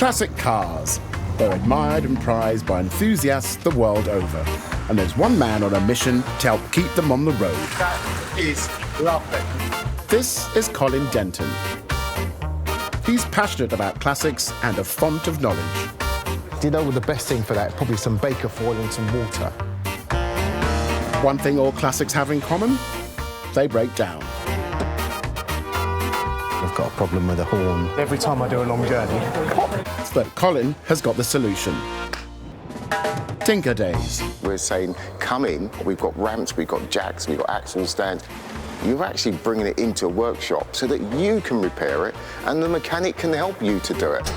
Classic cars. They're admired and prized by enthusiasts the world over. And there's one man on a mission to help keep them on the road. That is lovely. This is Colin Denton. He's passionate about classics and a font of knowledge. Do you know what the best thing for that? Probably some baker foil and some water. One thing all classics have in common, they break down. I've got a problem with the horn. Every time I do a long journey. But Colin has got the solution. Tinker Days. We're saying, come in, we've got ramps, we've got jacks, we've got axle stands. You're actually bringing it into a workshop so that you can repair it and the mechanic can help you to do it.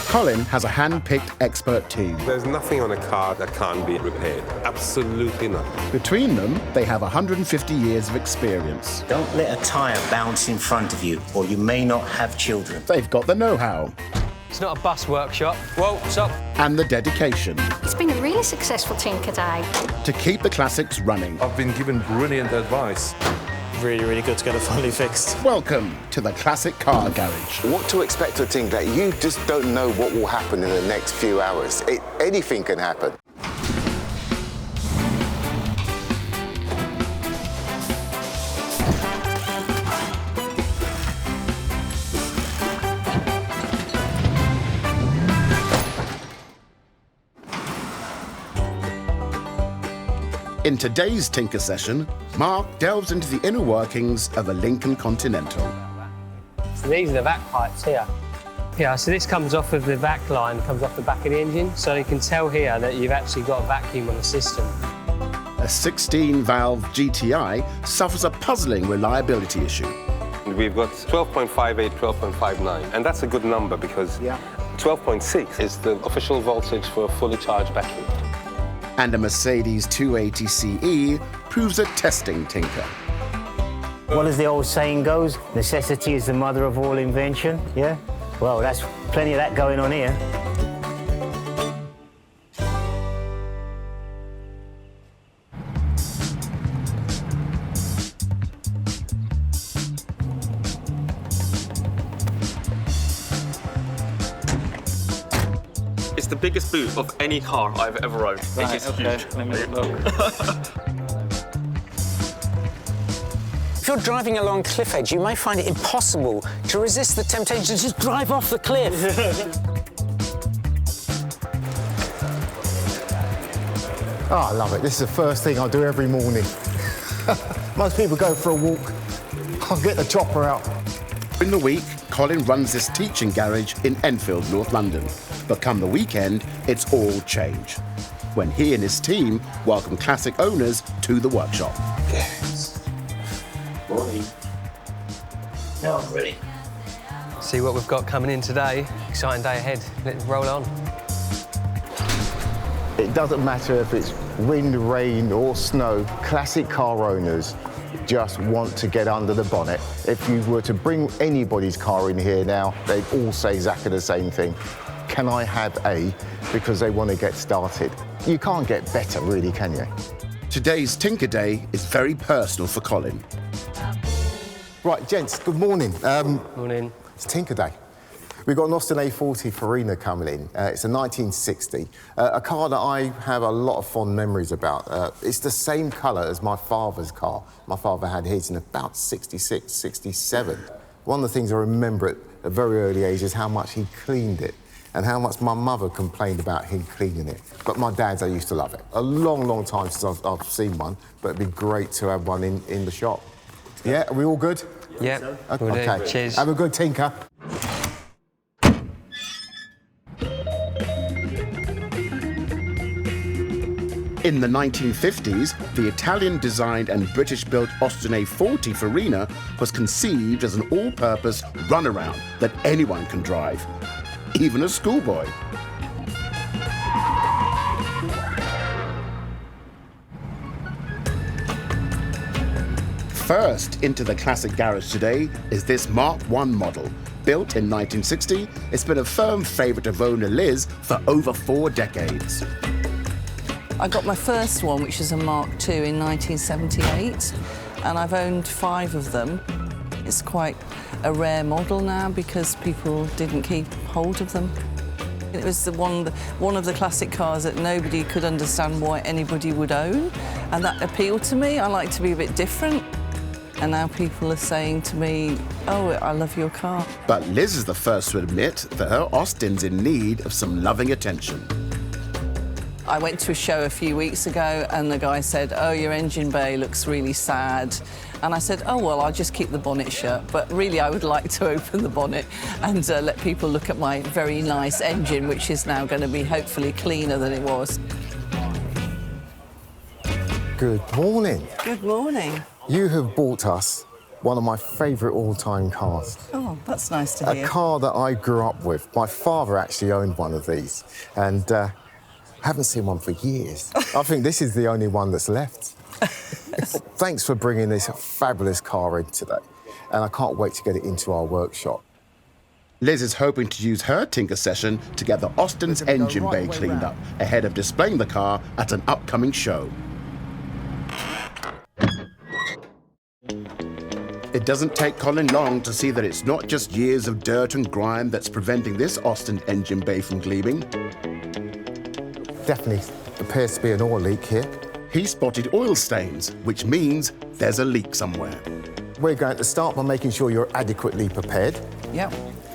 Colin has a hand-picked expert team. There's nothing on a car that can't be repaired. Absolutely nothing. Between them, they have 150 years of experience. Don't let a tyre bounce in front of you, or you may not have children. They've got the know-how. It's not a bus workshop. Whoa, stop. And the dedication. It's been a really successful Tinker Day. To keep the classics running. I've been given brilliant advice. Really, really good to get it fully fixed. Welcome to the Classic Car Garage. What to expect of Tinker Day? You just don't know what will happen in the next few hours. Anything can happen. In today's Tinker session, Mark delves into the inner workings of a Lincoln Continental. So these are the vac pipes here. Yeah, so this comes off of the vac line, comes off the back of the engine, so you can tell here that you've actually got a vacuum on the system. A 16-valve GTI suffers a puzzling reliability issue. We've got 12.58, 12.59, and that's a good number because 12.6 is the official voltage for a fully charged battery. And a Mercedes 280 CE proves a testing tinker. What as the old saying goes, necessity is the mother of all invention, yeah? Well, that's plenty of that going on here. It's the biggest boot of any car I've ever owned. Right, it is okay. huge. Let me look. If you're driving along a cliff edge, you may find it impossible to resist the temptation to just drive off the cliff. Oh, I love it. This is the first thing I do every morning. Most people go for a walk. I'll get the chopper out. In the week, Colin runs this teaching garage in Enfield, North London. But come the weekend, it's all change, when he and his team welcome classic owners to the workshop. Yes. Morning. Now I'm ready. See what we've got coming in today. Exciting day ahead. Let's roll on. It doesn't matter if it's wind, rain or snow, classic car owners just want to get under the bonnet. If you were to bring anybody's car in here now, they'd all say exactly the same thing. Can I have a? Because they want to get started. You can't get better, really, can you? Today's Tinker Day is very personal for Colin. Right, gents, good morning. Morning. It's Tinker Day. We've got an Austin A40 Fina coming in. It's a 1960, a car that I have a lot of fond memories about. It's the same colour as my father's car. My father had his in about 66, 67. One of the things I remember at a very early age is how much he cleaned it and how much my mother complained about him cleaning it. But my dad's, I used to love it. A long, long time since I've seen one, but it'd be great to have one in the shop. Yeah, are we all good? Yeah, Okay. Cheers. Have a good tinker. In the 1950s, the Italian-designed and British-built Austin A40 Fina was conceived as an all-purpose runaround that anyone can drive, even a schoolboy. First into the classic garage today is this Mark I model. Built in 1960, it's been a firm favourite of owner Liz for over 4 decades. I got my first one, which is a Mark II, in 1978, and I've owned 5 of them. It's quite a rare model now because people didn't keep hold of them. It was one of the classic cars that nobody could understand why anybody would own, and that appealed to me. I like to be a bit different. And now people are saying to me, oh, I love your car. But Liz is the first to admit that her Austin's in need of some loving attention. I went to a show a few weeks ago and the guy said, oh, your engine bay looks really sad. And I said, oh, well, I'll just keep the bonnet shut. But really, I would like to open the bonnet and let people look at my very nice engine, which is now going to be hopefully cleaner than it was. Good morning. Good morning. You have bought us one of my favourite all-time cars. Oh, that's nice to hear. A car that I grew up with. My father actually owned one of these, and haven't seen one for years. I think this is the only one that's left. Thanks for bringing this fabulous car in today, and I can't wait to get it into our workshop. Liz is hoping to use her tinker session to get the Austin's engine bay cleaned up ahead of displaying the car at an upcoming show. It doesn't take Colin long to see that it's not just years of dirt and grime that's preventing this Austin engine bay from gleaming. Definitely appears to be an oil leak here. He spotted oil stains, which means there's a leak somewhere. We're going to start by making sure you're adequately prepared. Yep.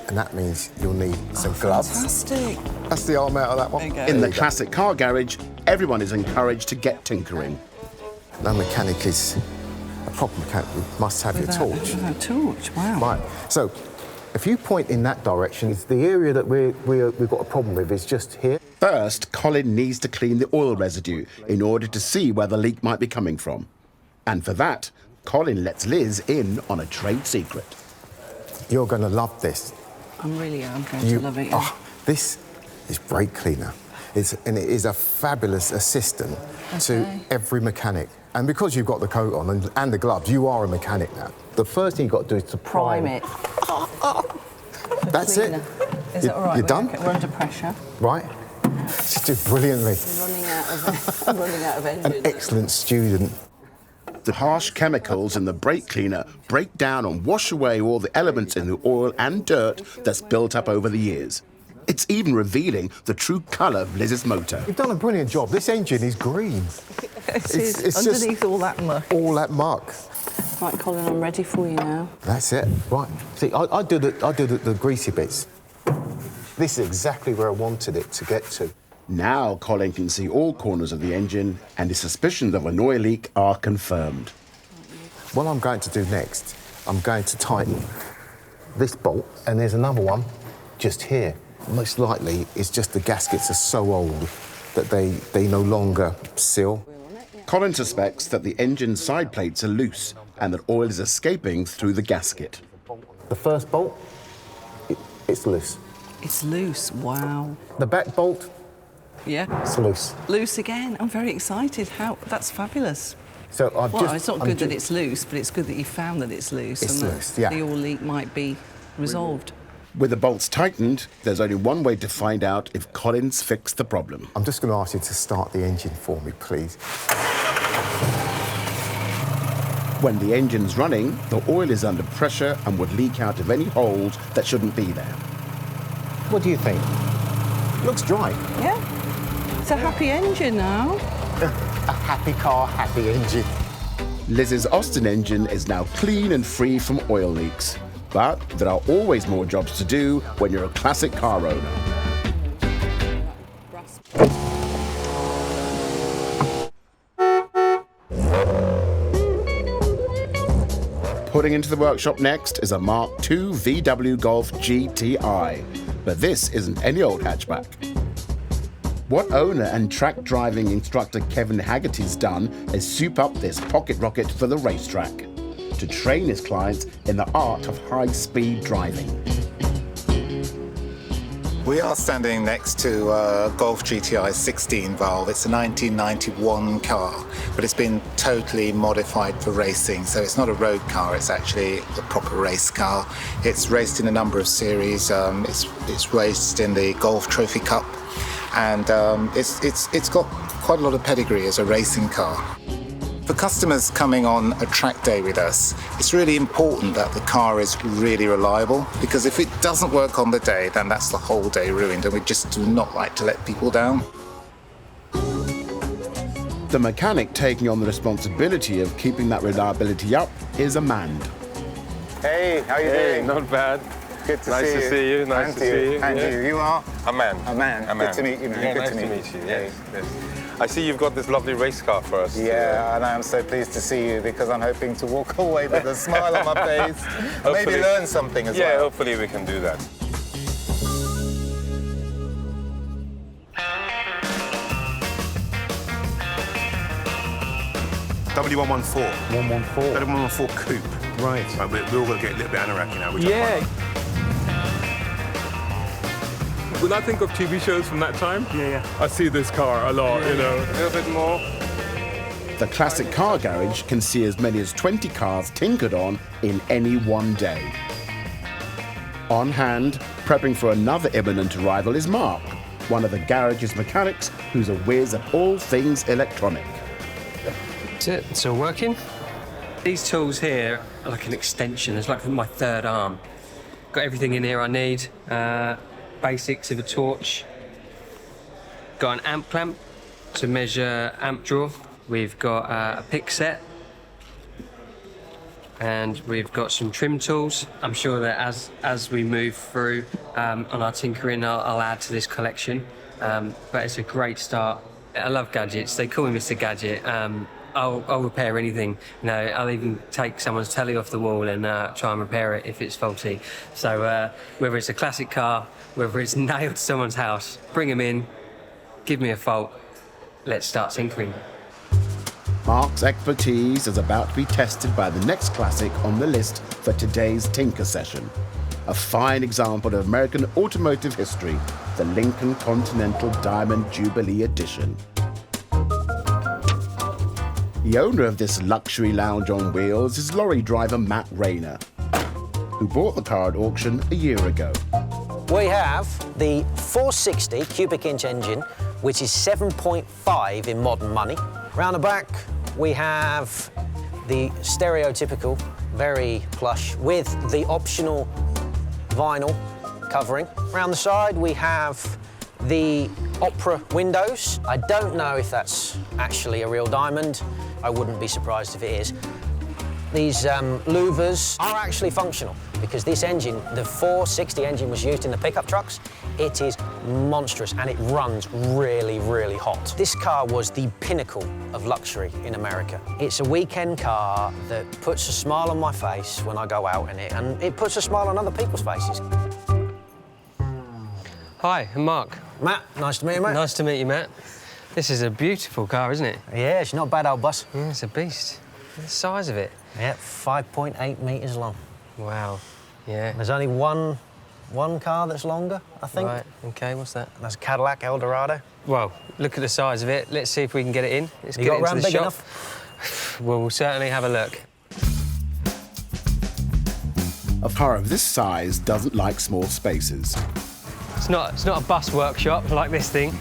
And that means you'll need some gloves. Fantastic. That's the arm out of that one. There you go. In the classic car garage, everyone is encouraged to get tinkering. No mechanic is a proper mechanic. You must have your torch. Without a torch, wow. Right, so if you point in that direction, the area that we've got a problem with is just here. First, Colin needs to clean the oil residue in order to see where the leak might be coming from. And for that, Colin lets Liz in on a trade secret. You're going to love this. I'm going to love it. Yeah. Oh, this is brake cleaner. And it is a fabulous assistant to every mechanic. And because you've got the coat on and the gloves, you are a mechanic now. The first thing you've got to do is to prime it. That's it. Is that all right? You're done? We're under pressure. Right. She did brilliantly. I'm running out of engine. An excellent student. The harsh chemicals in the brake cleaner break down and wash away all the elements in the oil and dirt that's built up over the years. It's even revealing the true colour of Liz's motor. You've done a brilliant job. This engine is green. It's underneath all that muck. All that muck. Right, Colin, I'm ready for you now. That's it. Right. See, I do the greasy bits. This is exactly where I wanted it to get to. Now Colin can see all corners of the engine and his suspicions of an oil leak are confirmed. What I'm going to do next, I'm going to tighten this bolt, and there's another one just here. Most likely, it's just the gaskets are so old that they no longer seal. Colin suspects that the engine side plates are loose and that oil is escaping through the gasket. The first bolt, it's loose. It's loose, wow. The back bolt, yeah, it's loose. Loose again. I'm very excited. That's fabulous. So it's not good that it's loose, but it's good that you found that it's loose. It's and loose, yeah. The oil leak might be resolved. With the bolts tightened, there's only one way to find out if Colin's fixed the problem. I'm just going to ask you to start the engine for me, please. When the engine's running, the oil is under pressure and would leak out of any holes that shouldn't be there. What do you think? Looks dry. Yeah. It's a happy engine now. A happy car, happy engine. Liz's Austin engine is now clean and free from oil leaks. But there are always more jobs to do when you're a classic car owner. Putting into the workshop next is a Mark II VW Golf GTI. But this isn't any old hatchback. What owner and track driving instructor Kevin Haggerty's done is soup up this pocket rocket for the racetrack to train his clients in the art of high-speed driving. We are standing next to a Golf GTI 16 valve. It's a 1991 car, but it's been totally modified for racing. So it's not a road car, it's actually a proper race car. It's raced in a number of series. It's raced in the Golf Trophy Cup, and it's got quite a lot of pedigree as a racing car. For customers coming on a track day with us, it's really important that the car is really reliable, because if it doesn't work on the day, then that's the whole day ruined, and we just do not like to let people down. The mechanic taking on the responsibility of keeping that reliability up is Amand. Hey, how you doing? Not bad. Good to nice see you. to see you. Nice to see you. And you are? Amand. Amand. Good to meet you, man. Yeah, Good nice to meet you. Yes, yes. I see you've got this lovely race car for us. Yeah, and I'm so pleased to see you because I'm hoping to walk away with a smile on my face. And maybe learn something as well. Yeah, hopefully we can do that. W114. 114. W114 coupe. Right. We're all going to get a little bit anorak now, which Yeah. When I think of TV shows from that time, I see this car a lot, you know. A little bit more. The classic car garage can see as many as 20 cars tinkered on in any one day. On hand, prepping for another imminent arrival is Mark, one of the garage's mechanics who's a whiz at all things electronic. That's it, it's all working. These tools here are like an extension, it's like my third arm. Got everything in here I need. Basics of a torch. Got an amp clamp to measure amp draw. We've got a pick set. And we've got some trim tools. I'm sure that as we move through on our tinkering, I'll add to this collection. But it's a great start. I love gadgets. They call me Mr. Gadget. I'll repair anything. You know, I'll even take someone's telly off the wall and try and repair it if it's faulty. So whether it's a classic car, whether it's nailed to someone's house, bring them in, give me a fault, let's start tinkering. Mark's expertise is about to be tested by the next classic on the list for today's Tinker session. A fine example of American automotive history, the Lincoln Continental Diamond Jubilee Edition. The owner of this luxury lounge on wheels is lorry driver Matt Rayner, who bought the car at auction a year ago. We have the 460 cubic inch engine, which is 7.5 in modern money. Round the back, we have the stereotypical, very plush, with the optional vinyl covering. Round the side, we have the opera windows. I don't know if that's actually a real diamond. I wouldn't be surprised if it is. These louvers are actually functional because this engine, the 460 engine, was used in the pickup trucks. It is monstrous and it runs really, really hot. This car was the pinnacle of luxury in America. It's a weekend car that puts a smile on my face when I go out in it, and it puts a smile on other people's faces. Hi, I'm Mark. Matt, nice to meet you, mate. Nice to meet you, Matt. This is a beautiful car, isn't it? Yeah, it's not a bad old bus. Yeah, it's a beast. Look at the size of it. Yeah, 5.8 metres long. Wow, yeah. There's only one car that's longer, I think. Right, OK, what's that? That's a Cadillac Eldorado. Well, look at the size of it. Let's see if we can get it in. Let's you get got it into round the big shop. enough? Well, we'll certainly have a look. A car of this size doesn't like small spaces. It's not a bus workshop like this thing,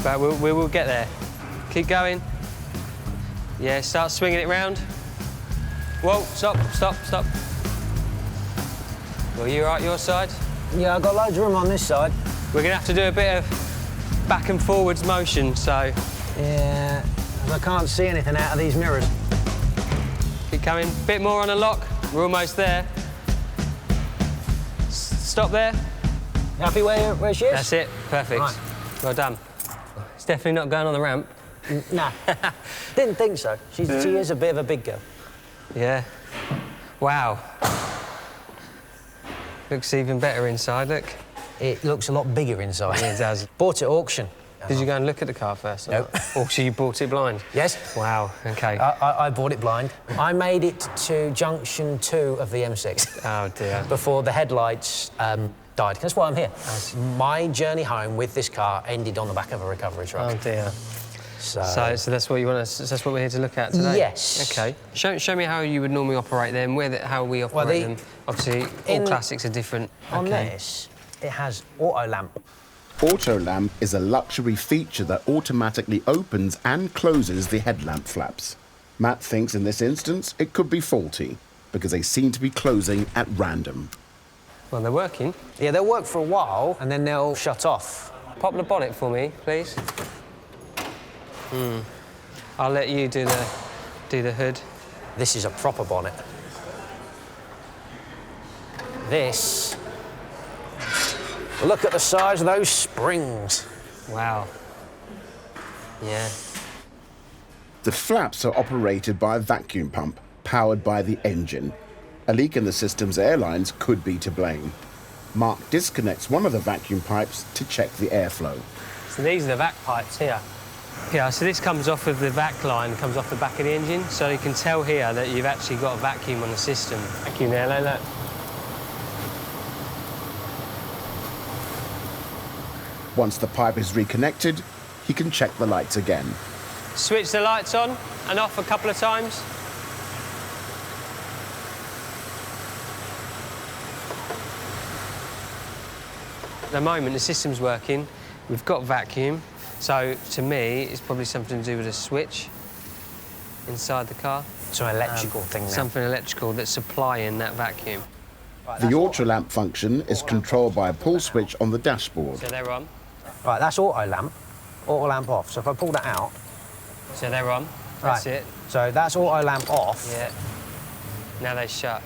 but we will get there. Keep going. Yeah, start swinging it round. Whoa, stop. Well, you all right, your side? Yeah, I've got loads of room on this side. We're going to have to do a bit of back and forwards motion, so... Yeah, I can't see anything out of these mirrors. Keep coming. Bit more on the lock. We're almost there. Stop there. Happy where she is? That's it. Perfect. Right. Well done. It's definitely not going on the ramp. Nah. Didn't think so. She is a bit of a big girl. Yeah. Wow. Looks even better inside, look. It looks a lot bigger inside. Yeah, it does. Bought it at auction. Did you go and look at the car first? Nope. Or so you bought it blind? Yes. Wow, OK. I bought it blind. I made it to junction 2 of the M6. Oh, dear. Before the headlights died. That's why I'm here. My journey home with this car ended on the back of a recovery truck. Oh, dear. So that's what you want to, that's what we're here to look at today? Yes. OK. Show me how you would normally operate them, how we operate them. Obviously, all classics are different. On this, it has auto lamp. Auto lamp is a luxury feature that automatically opens and closes the headlamp flaps. Matt thinks in this instance it could be faulty because they seem to be closing at random. Well, they're working. Yeah, they'll work for a while and then they'll shut off. Pop the bonnet for me, please. I'll let you do the hood. This is a proper bonnet. This. Look at the size of those springs. Wow. Yeah. The flaps are operated by a vacuum pump, powered by the engine. A leak in the system's airlines could be to blame. Mark disconnects one of the vacuum pipes to check the airflow. So these are the vac pipes here. Yeah, so this comes off of the vac line, comes off the back of the engine, so you can tell here that you've actually got a vacuum on the system. Vacuum there, look. Once the pipe is reconnected, he can check the lights again. Switch the lights on and off a couple of times. At the moment, the system's working. We've got vacuum, so to me, it's probably something to do with a switch inside the car. So an electrical thing now. Something electrical that's supplying that vacuum. The auto lamp function is controlled by a pull switch on the dashboard. So they're on. Right, that's auto lamp off. So if I pull that out... So they're on, that's it. So that's auto lamp off. Yeah. Now they shut.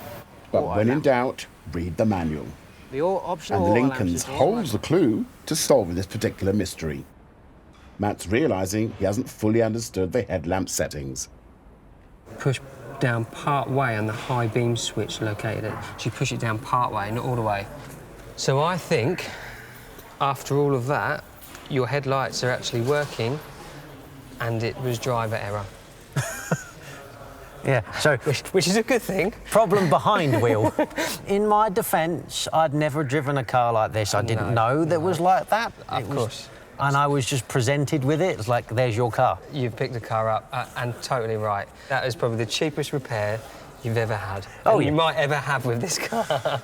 But when in doubt, read the manual. The optional And Lincoln's holds the clue to solving this particular mystery. Matt's realising he hasn't fully understood the headlamp settings. Push down part way on the high beam switch located. So you push it down part way, not all the way. So I think, after all of that, your headlights are actually working and it was driver error. Yeah, so... Which is a good thing. Problem behind wheel. In my defence, I'd never driven a car like this. I didn't know that was like that. Of course. And I was just presented with it. It's like, there's your car. You've picked the car up, and totally right. That is probably the cheapest repair you've ever had. Oh, and you might ever have with this car.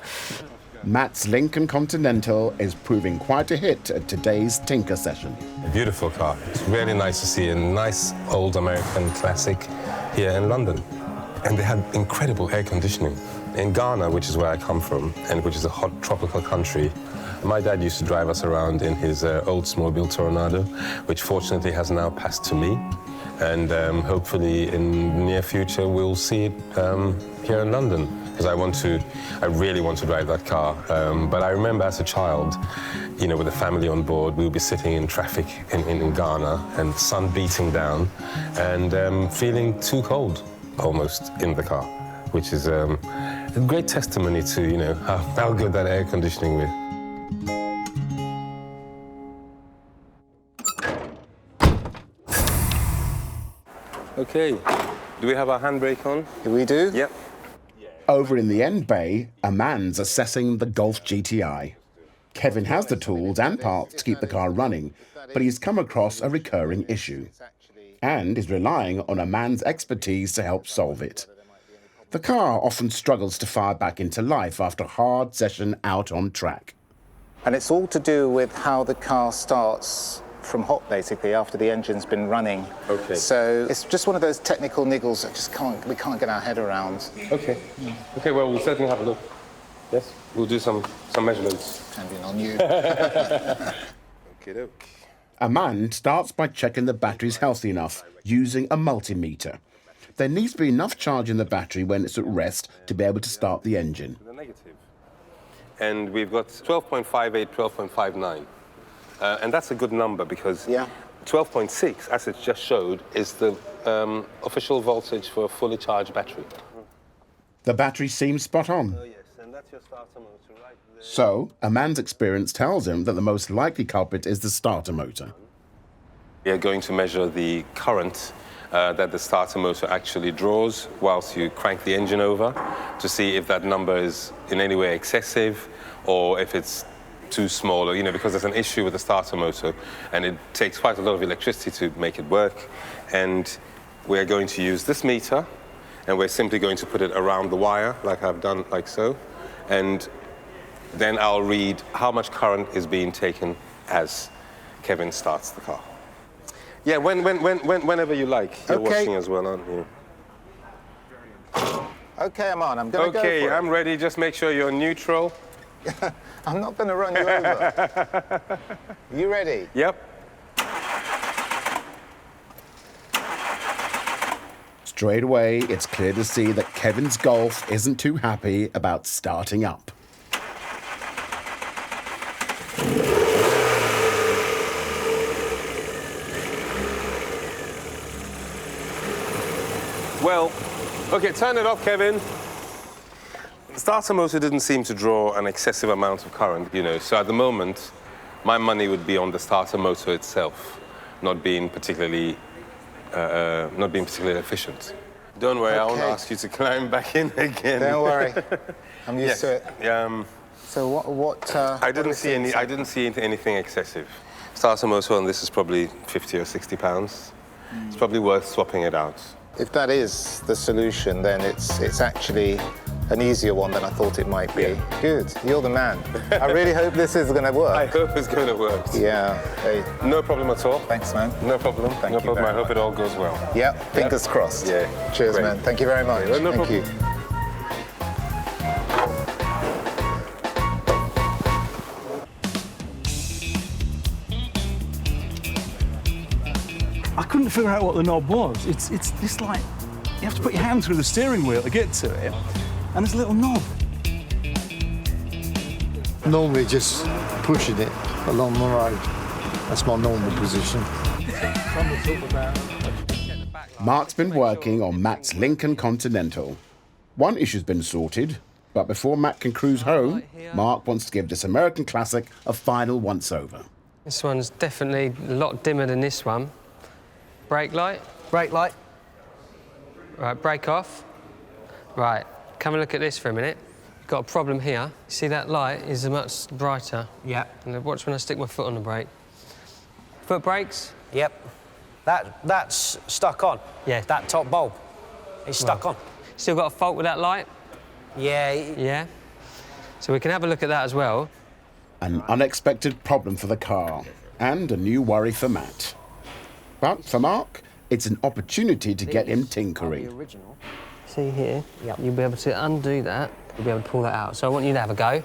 Matt's Lincoln Continental is proving quite a hit at today's Tinker session. A beautiful car. It's really nice to see a nice old American classic here in London. And they had incredible air conditioning. In Ghana, which is where I come from, and which is a hot tropical country, my dad used to drive us around in his Oldsmobile Tornado, which fortunately has now passed to me. And hopefully in the near future we'll see it here in London, because I really want to drive that car. But I remember as a child, you know, with the family on board, we would be sitting in traffic in Ghana and sun beating down and feeling too cold almost in the car, which is a great testimony to, you know, how good that air conditioning is. Okay, do we have our handbrake on? We do? Yep. Over in the end bay, a man's assessing the Golf GTI. Kevin has the tools and parts to keep the car running, but he's come across a recurring issue and is relying on a man's expertise to help solve it. The car often struggles to fire back into life after a hard session out on track. And it's all to do with how the car starts from hot, basically, after the engine's been running. Okay. So it's just one of those technical niggles that we can't get our head around. Okay. Okay, well, we'll certainly have a look. Yes, we'll do some measurements. Depending on you. Okey-doke. A man starts by checking the battery's healthy enough using a multimeter. There needs to be enough charge in the battery when it's at rest to be able to start the engine. The negative. And we've got 12.58, 12.59. And that's a good number because 12.6, as it just showed, is the official voltage for a fully charged battery. The battery seems spot on. Oh, yes, and that's your starter motor right there. So, a man's experience tells him that the most likely culprit is the starter motor. We are going to measure the current that the starter motor actually draws whilst you crank the engine over to see if that number is in any way excessive or if it's too small, or, you know, because there's an issue with the starter motor and it takes quite a lot of electricity to make it work. And we're going to use this meter and we're simply going to put it around the wire like I've done, like so. And then I'll read how much current is being taken as Kevin starts the car. Yeah, whenever you like. You're watching as well, aren't you? OK, I'm on. I'm going to go for it. OK, I'm ready. Just make sure you're neutral. I'm not going to run you over. You ready? Yep. Straight away, it's clear to see that Kevin's Golf isn't too happy about starting up. Well, OK, turn it off, Kevin. The starter motor didn't seem to draw an excessive amount of current, you know, so at the moment, my money would be on the starter motor itself, not being particularly efficient. Don't worry, I won't ask you to climb back in again. Don't worry, I'm used to it. So what? I didn't see anything excessive. Starter motor on this is probably 50 or 60 pounds. It's probably worth swapping it out. If that is the solution, then it's actually an easier one than I thought it might be. Yeah. Good, you're the man. I really hope this is going to work. I hope it's going to work. Yeah. Hey. No problem at all. Thanks, man. No problem. Thank you. I hope it all goes well. Yeah, fingers crossed. Yeah. Cheers, man. Thank you very much. Yeah, no Thank you. I couldn't figure out what the knob was. It's this, like, you have to put your hand through the steering wheel to get to it, and there's a little knob. Normally just pushing it along the road. That's my normal position. Mark's been working on Matt's Lincoln Continental. One issue's been sorted, but before Matt can cruise home, Mark wants to give this American classic a final once-over. This one's definitely a lot dimmer than this one. Brake light. Brake light. Right, brake off. Right, come and look at this for a minute. You've got a problem here. See that light is much brighter. Yeah. And watch when I stick my foot on the brake. Foot brakes? Yep. That's stuck on. Yeah. That top bulb. It's stuck on. Still got a fault with that light? Yeah. Yeah. So we can have a look at that as well. An unexpected problem for the car, and a new worry for Matt. But for Mark, it's an opportunity to get him tinkering. See here? Yep. You'll be able to undo that. You'll be able to pull that out. So I want you to have a go.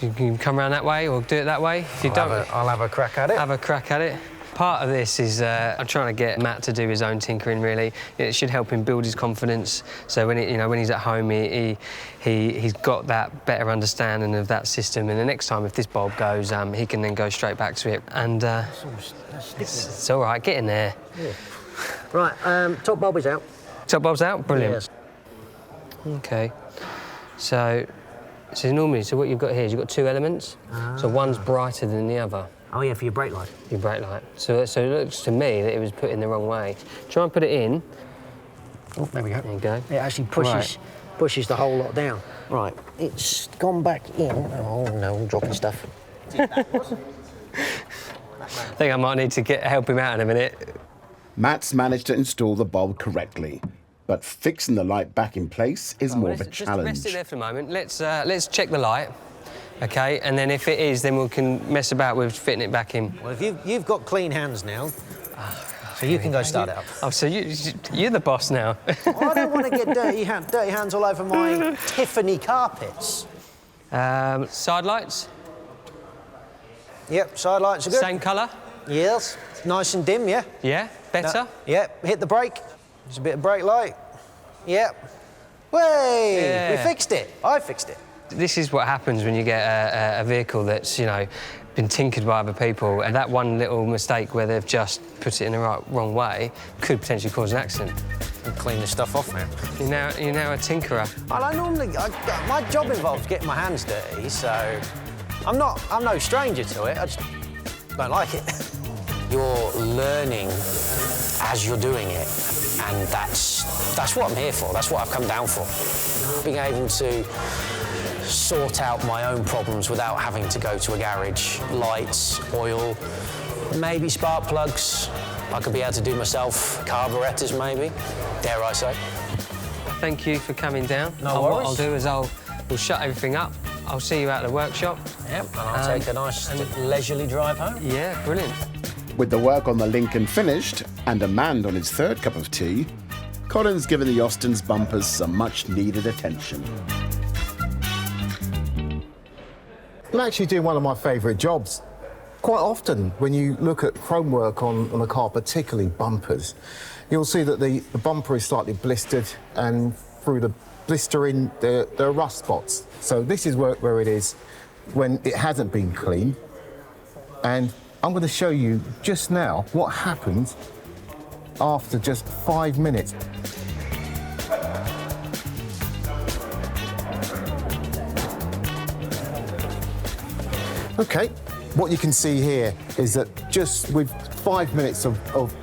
You can come around that way or do it that way. If you I'll have a crack at it. Have a crack at it. Part of this is I'm trying to get Matt to do his own tinkering. Really, it should help him build his confidence. So when when he's at home, he's got that better understanding of that system. And the next time, if this bulb goes, he can then go straight back to it. And it's all right. Get in there. Yeah. Right. Top bulb is out. Top bulb's out. Brilliant. Yes. Okay. So normally, what you've got here is you've got two elements. So one's brighter than the other. Oh, yeah, for your brake light. Your brake light. So it looks to me that it was put in the wrong way. Try and put it in. Oh, there we go. There you go. It actually pushes the whole lot down. Right, it's gone back in. Oh, no, I'm dropping stuff. I think I might need to help him out in a minute. Matt's managed to install the bulb correctly, but fixing the light back in place is more of a challenge. Just rest it there for a moment. Let's check the light. OK, and then if it is, then we can mess about with fitting it back in. Well, if you've got clean hands now, so you can go start it up. Oh, so you're the boss now. Well, I don't want to get dirty hands all over my Tiffany carpets. Side lights? Yep, side lights are good. Same colour? Yes, nice and dim, yeah. Yeah, better? Yep, hit the brake. There's a bit of brake light. Yep. Way! Yeah. We fixed it. I fixed it. This is what happens when you get a vehicle that's, been tinkered by other people, and that one little mistake where they've just put it in the wrong way could potentially cause an accident. And clean this stuff off now. You're now a tinkerer. My job involves getting my hands dirty, so I'm no stranger to it. I just don't like it. You're learning as you're doing it, and that's what I'm here for. That's what I've come down for. Being able to sort out my own problems without having to go to a garage. Lights, oil, maybe spark plugs. I could be able to do myself. Carburetors, maybe, dare I say. Thank you for coming down. No worries. What I'll do is we'll shut everything up. I'll see you out of the workshop. Yep, and I'll take a nice leisurely drive home. Yeah, brilliant. With the work on the Lincoln finished and a man on his third cup of tea, Colin's given the Austin's bumpers some much-needed attention. I'm actually doing one of my favourite jobs. Quite often, when you look at chrome work on a car, particularly bumpers, you'll see that the bumper is slightly blistered, and through the blistering, there are rust spots. So this is where it is when it hasn't been cleaned. And I'm going to show you just now what happens after just 5 minutes. Okay, what you can see here is that just with 5 minutes of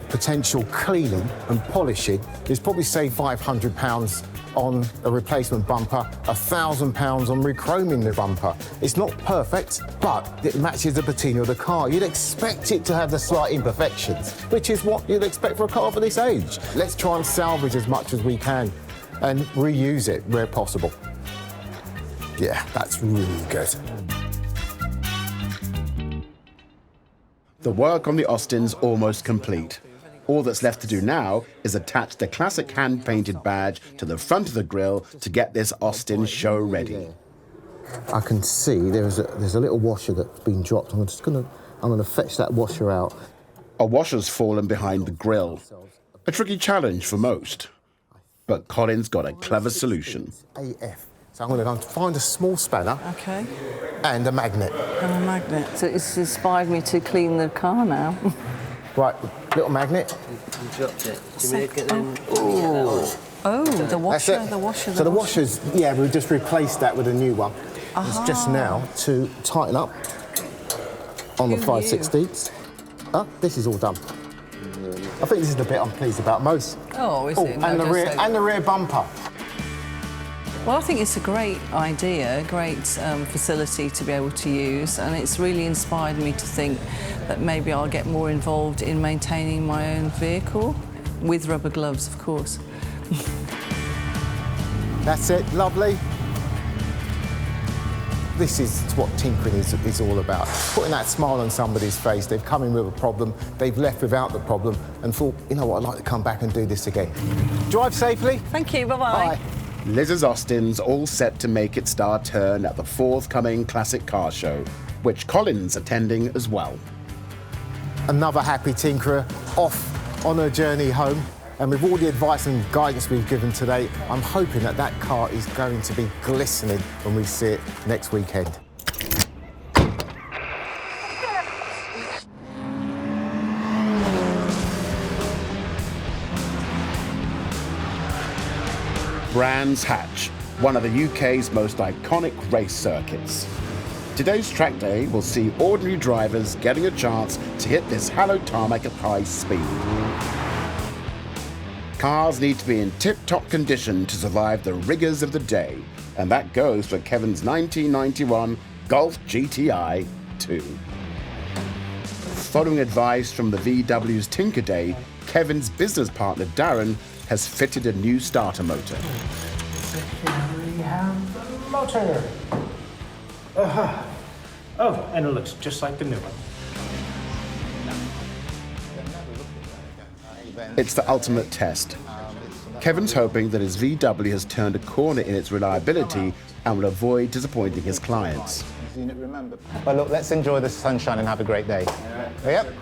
potential cleaning and polishing, it's probably saved £500 on a replacement bumper, £1,000 on rechroming the bumper. It's not perfect, but it matches the patina of the car. You'd expect it to have the slight imperfections, which is what you'd expect for a car for this age. Let's try and salvage as much as we can and reuse it where possible. Yeah, that's really good. The work on the Austin's almost complete. All that's left to do now is attach the classic hand-painted badge to the front of the grille to get this Austin show ready. I can see there's a little washer that's been dropped. I'm gonna fetch that washer out. A washer's fallen behind the grille. A tricky challenge for most. But Colin's got a clever solution. AF. So I'm going to go and find a small spanner. Okay. And a magnet. And a magnet. So it's inspired me to clean the car now. Right, little magnet. You dropped it. Oh, the washer, the washer. So the washers, yeah, we've just replaced that with a new one. It's just now to tighten up on the 5/16. This is all done. I think this is the bit I'm pleased about most. Oh, is it? No, and the rear bumper. Well, I think it's a great idea, a great facility to be able to use, and it's really inspired me to think that maybe I'll get more involved in maintaining my own vehicle, with rubber gloves, of course. That's it, lovely. This is what tinkering is all about. Putting that smile on somebody's face. They've come in with a problem, they've left without the problem, and thought, you know what, I'd like to come back and do this again. Drive safely. Thank you, bye-bye. Bye. Liz's Austin's all set to make its star turn at the forthcoming Classic Car Show, which Colin's attending as well. Another happy tinkerer off on her journey home. And with all the advice and guidance we've given today, I'm hoping that that car is going to be glistening when we see it next weekend. Brands Hatch, one of the UK's most iconic race circuits. Today's track day will see ordinary drivers getting a chance to hit this hallowed tarmac at high speed. Cars need to be in tip-top condition to survive the rigours of the day, and that goes for Kevin's 1991 Golf GTI 2. Following advice from the VW's Tinker Day, Kevin's business partner Darren has fitted a new starter motor. So here we have the motor. Oh, and it looks just like the new one. It's the ultimate test. Kevin's hoping that his VW has turned a corner in its reliability and will avoid disappointing his clients. Well, look, let's enjoy the sunshine and have a great day. Yep.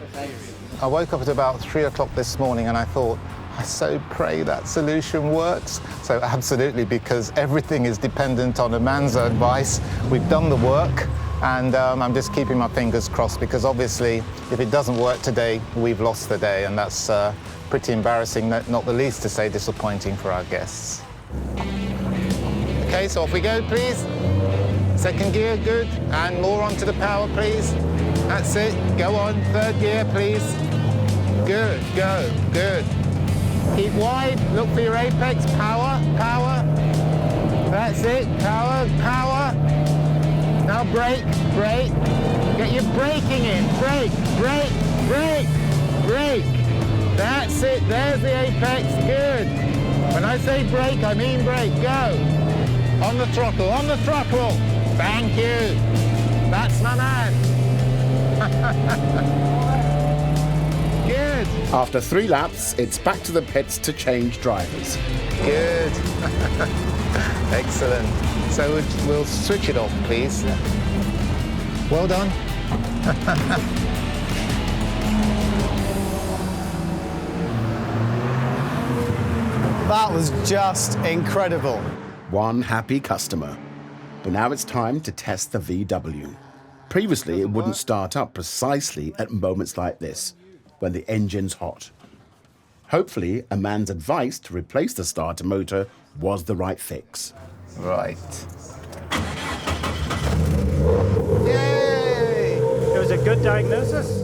I woke up at about 3 o'clock this morning and I thought, I so pray that solution works. So absolutely, because everything is dependent on a man's advice. We've done the work, and I'm just keeping my fingers crossed, because obviously, if it doesn't work today, we've lost the day, and that's pretty embarrassing, not the least to say disappointing for our guests. Okay, so off we go, please. Second gear, good. And more onto the power, please. That's it. Go on. Third gear, please. Good. Go. Good. Keep wide. Look for your apex. Power. Power. That's it. Power. Power. Now brake. Brake. Get your braking in. Brake. Brake. Brake. Brake. That's it. There's the apex. Good. When I say brake, I mean brake. Go. On the throttle. On the throttle. Thank you. That's my man. Good. After 3 laps, it's back to the pits to change drivers. Good. Excellent. So we'll switch it off, please. Well done. That was just incredible. One happy customer. But now it's time to test the VW. Previously, it wouldn't start up precisely at moments like this, when the engine's hot. Hopefully, a man's advice to replace the starter motor was the right fix. Right. Yay! It was a good diagnosis.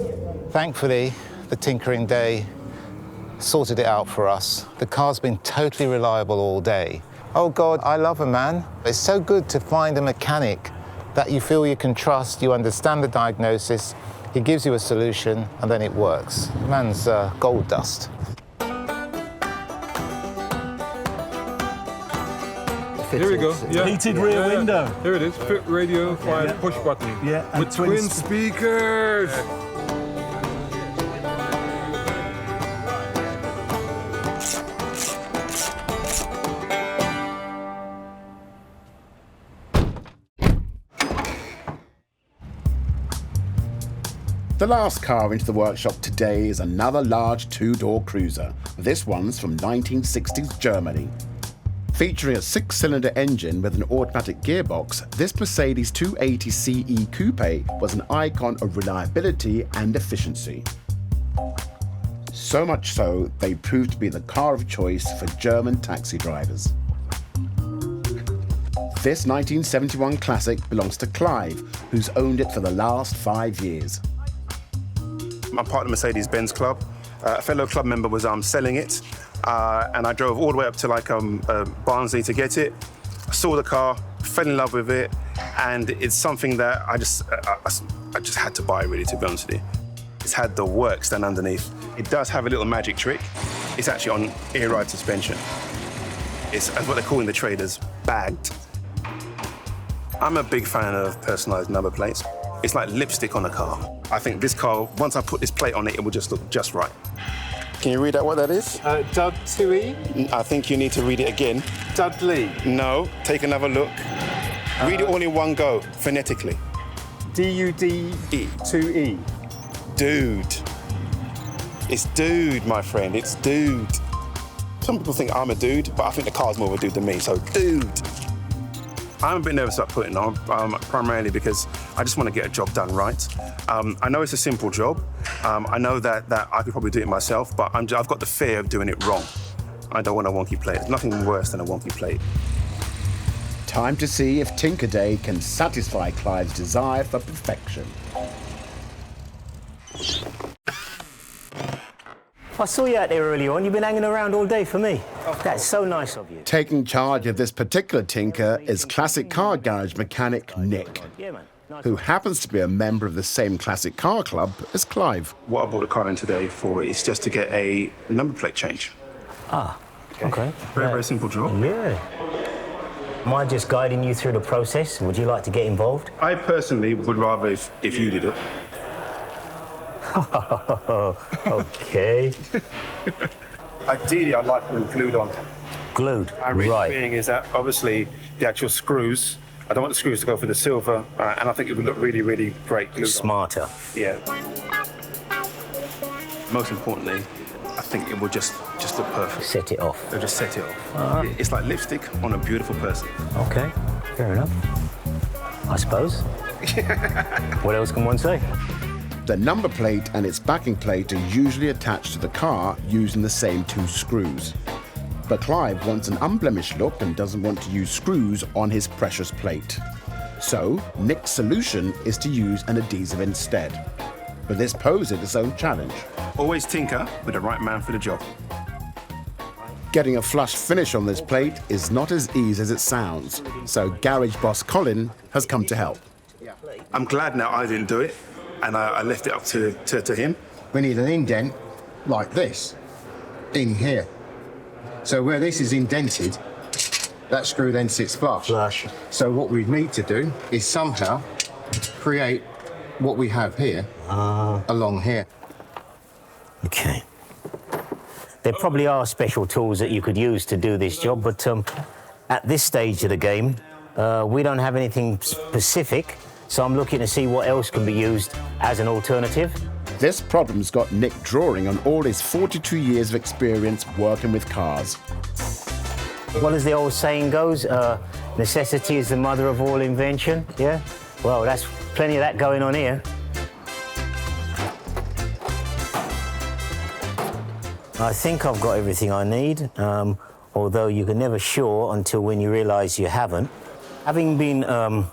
Thankfully, the tinkering day sorted it out for us. The car's been totally reliable all day. Oh God, I love a man. It's so good to find a mechanic that you feel you can trust, you understand the diagnosis, he gives you a solution, and then it works. Man's gold dust. Here we go. Yeah. Heated rear window. Here it is. Fit radio via push button. Yeah. And With twin speakers. The last car into the workshop today is another large 2-door cruiser. This one's from 1960s Germany. Featuring a 6-cylinder engine with an automatic gearbox, this Mercedes 280 CE Coupe was an icon of reliability and efficiency. So much so, they proved to be the car of choice for German taxi drivers. This 1971 classic belongs to Clive, who's owned it for the last 5 years. I'm part of the Mercedes-Benz Club. A fellow club member was selling it, and I drove all the way up to Barnsley to get it. I saw the car, fell in love with it, and it's something that I just had to buy, really, to be honest with you. It's had the works done underneath. It does have a little magic trick. It's actually on air ride suspension. It's what they call in the traders, bagged. I'm a big fan of personalised number plates. It's like lipstick on a car. I think this car, once I put this plate on it, it will just look just right. Can you read out what that is? Dud 2E? I think you need to read it again. Dudley? No, take another look. Read it all in one go, phonetically. D-U-D-E. 2E. Dude. It's dude, my friend, it's dude. Some people think I'm a dude, but I think the car's more of a dude than me, so dude. I'm a bit nervous about putting it on, primarily because I just want to get a job done right. I know it's a simple job. I know that I could probably do it myself, but I've got the fear of doing it wrong. I don't want a wonky plate. There's nothing worse than a wonky plate. Time to see if Tinker Day can satisfy Clive's desire for perfection. I saw you out there early on. You've been hanging around all day for me. That's so nice of you. Taking charge of this particular tinker is classic car garage mechanic Nick, who happens to be a member of the same classic car club as Clive. What I bought a car in today for is just to get a number plate change. Ah, okay. Very simple job. Yeah. Am I just guiding you through the process? Would you like to get involved? I personally would rather if you did it. Okay. Ideally, I'd like them glued on. Glued, My reason right. being is that obviously the actual screws, I don't want the screws to go for the silver, and I think it would look really, really great glued Smarter. on. Yeah. Most importantly, I think it will just look perfect. Set it off. It'll just set it off. It's like lipstick on a beautiful person. Okay, fair enough. I suppose. What else can one say? The number plate and its backing plate are usually attached to the car using the same 2 screws. But Clive wants an unblemished look and doesn't want to use screws on his precious plate. So, Nick's solution is to use an adhesive instead. But this poses its own challenge. Always tinker with the right man for the job. Getting a flush finish on this plate is not as easy as it sounds, so garage boss Colin has come to help. I'm glad now I didn't do it, and I left it up to him. We need an indent like this in here. So where this is indented, that screw then sits flush. So what we need to do is somehow create what we have here along here. Okay. There probably are special tools that you could use to do this job, but at this stage of the game, we don't have anything specific, so I'm looking to see what else can be used as an alternative. This problem's got Nick drawing on all his 42 years of experience working with cars. Well, as the old saying goes, necessity is the mother of all invention, yeah? Well, that's plenty of that going on here. I think I've got everything I need, although you can never sure until when you realise you haven't. Having been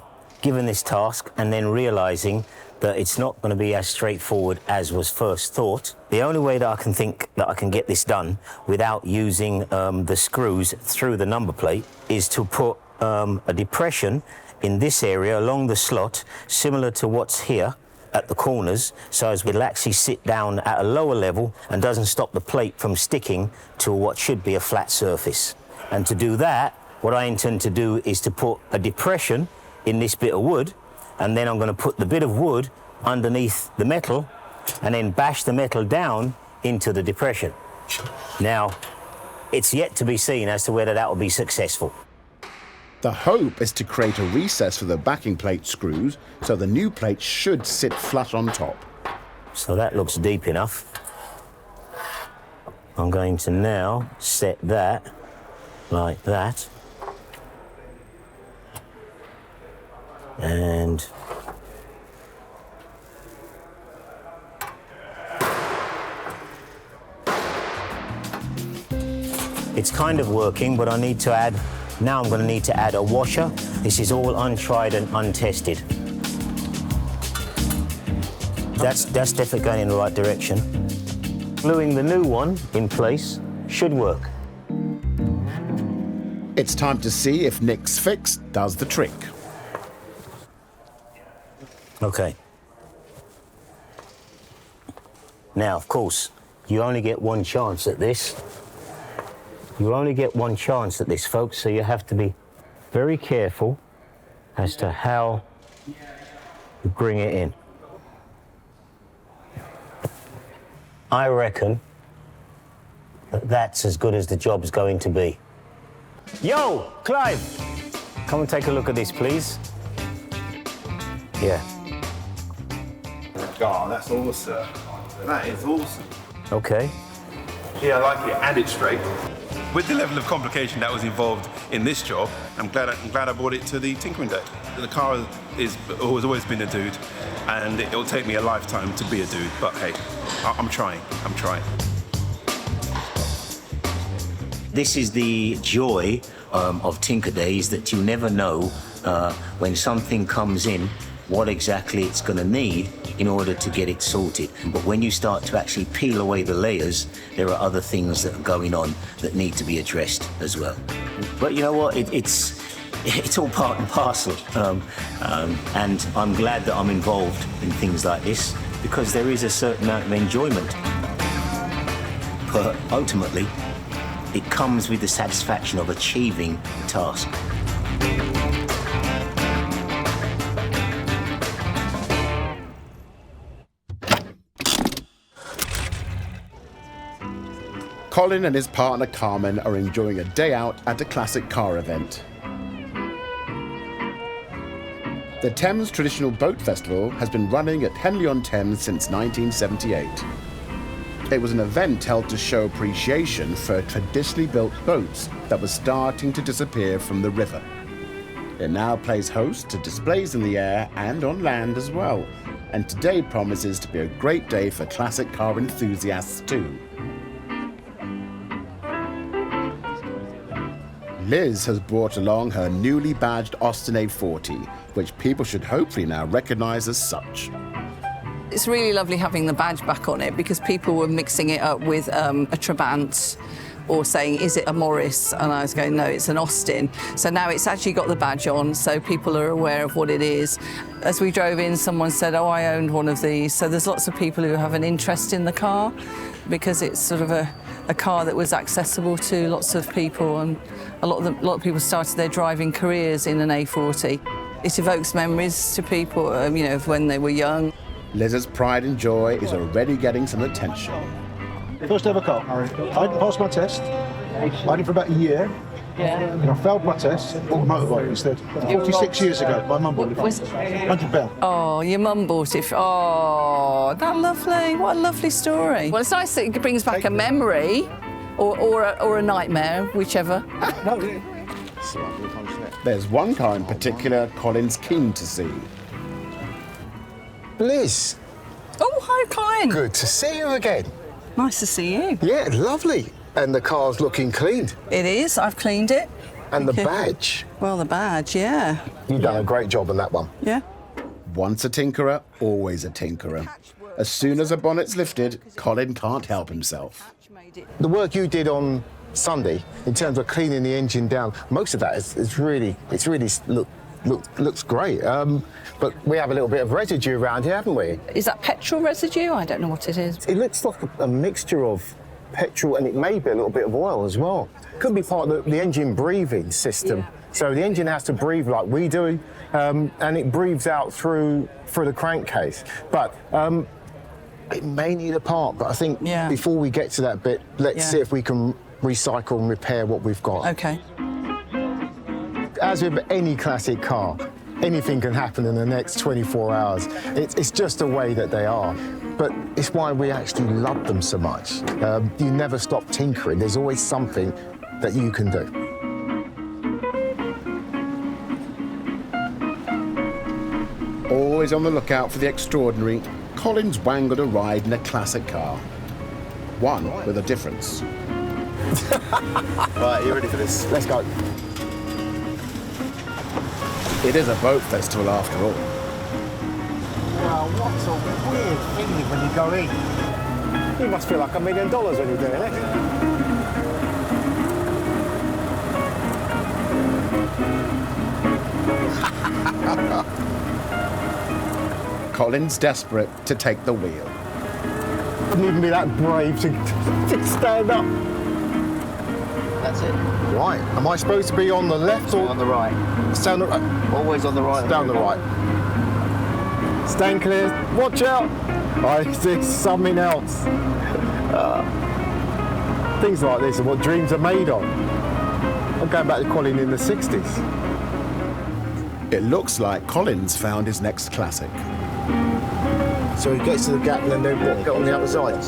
given this task and then realising that it's not going to be as straightforward as was first thought, the only way that I can think that I can get this done without using the screws through the number plate is to put a depression in this area along the slot, similar to what's here at the corners, so as it'll actually sit down at a lower level and doesn't stop the plate from sticking to what should be a flat surface. And to do that, what I intend to do is to put a depression in this bit of wood, and then I'm going to put the bit of wood underneath the metal and then bash the metal down into the depression. Now, it's yet to be seen as to whether that will be successful. The hope is to create a recess for the backing plate screws, so the new plate should sit flush on top. So that looks deep enough. I'm going to now set that like that. And it's kind of working, but I need to add, now I'm going to need to add a washer. This is all untried and untested. That's definitely going in the right direction. Gluing the new one in place should work. It's time to see if Nick's fix does the trick. Okay. Now, of course, you only get one chance at this. You only get one chance at this, folks, so you have to be very careful as to how you bring it in. I reckon that that's as good as the job's going to be. Yo, Clive! Come and take a look at this, please. Yeah. Oh, that's awesome. That is awesome. Okay. Yeah, I like it, and it's straight. With the level of complication that was involved in this job, I'm glad I brought it to the tinkering day. The car has always been a dude, and it'll take me a lifetime to be a dude, but hey, I'm trying. This is the joy of Tinker Days, that you never know when something comes in what exactly it's going to need in order to get it sorted. But when you start to actually peel away the layers, there are other things that are going on that need to be addressed as well. But you know what? It's all part and parcel. And I'm glad that I'm involved in things like this, because there is a certain amount of enjoyment. But ultimately, it comes with the satisfaction of achieving the task. Colin and his partner Carmen are enjoying a day out at a classic car event. The Thames Traditional Boat Festival has been running at Henley-on-Thames since 1978. It was an event held to show appreciation for traditionally built boats that were starting to disappear from the river. It now plays host to displays in the air and on land as well, and today promises to be a great day for classic car enthusiasts too. Liz has brought along her newly badged Austin A40, which people should hopefully now recognise as such. It's really lovely having the badge back on it, because people were mixing it up with a Trabant or saying, is it a Morris? And I was going, no, it's an Austin. So now it's actually got the badge on, so people are aware of what it is. As we drove in, someone said, oh, I owned one of these. So there's lots of people who have an interest in the car, because it's sort of a car that was accessible to lots of people, and a lot of people started their driving careers in an A40. It evokes memories to people, you know, of when they were young. Liz's pride and joy is already getting some attention. First ever car. I hadn't passed my test. I had it for about a year. Yeah. And I failed my test, bought a motorbike instead. 46 years ago, my mum bought it. £100. Oh, your mum bought it. Oh, that's lovely. What a lovely story. Well, it's nice that it brings back a memory or a nightmare, whichever. There's one car in particular Colin's keen to see. Liz. Oh, hi, Colin. Good to see you again. Nice to see you. Yeah, lovely. And the car's looking clean. It is. I've cleaned it. And the badge. Well, the badge, yeah. You've done a great job on that one. Yeah. Once a tinkerer, always a tinkerer. As soon as a bonnet's lifted, Colin can't help himself. The work you did on Sunday, in terms of cleaning the engine down, most of that is really looks great. But we have a little bit of residue around here, haven't we? Is that petrol residue? I don't know what it is. It looks like a mixture of petrol and it may be a little bit of oil as well. Could be part of the engine breathing system. Yeah. So the engine has to breathe like we do, and it breathes out through the crankcase. But it may need a part, but I think before we get to that bit, let's see if we can recycle and repair what we've got. Okay. As with any classic car, anything can happen in the next 24 hours. It's just the way that they are. But it's why we actually love them so much. You never stop tinkering. There's always something that you can do. Always on the lookout for the extraordinary, Colin's wangled a ride in a classic car. One with a difference. Right, you ready for this? Let's go. It is a boat festival after all. Wow, what a weird feeling when you go in. You must feel like $1 million when you're doing it. Colin's desperate to take the wheel. Wouldn't even be that brave to stand up. That's it. Right. Am I supposed to be on the left or on the right? Stand on the right. Always on the right. Down the right. Stand clear. Watch out. I see something else. Things like this are what dreams are made of. I'm going back to Colin in the 60s. It looks like Colin's found his next classic. So he gets to the gap and then they get on the other side.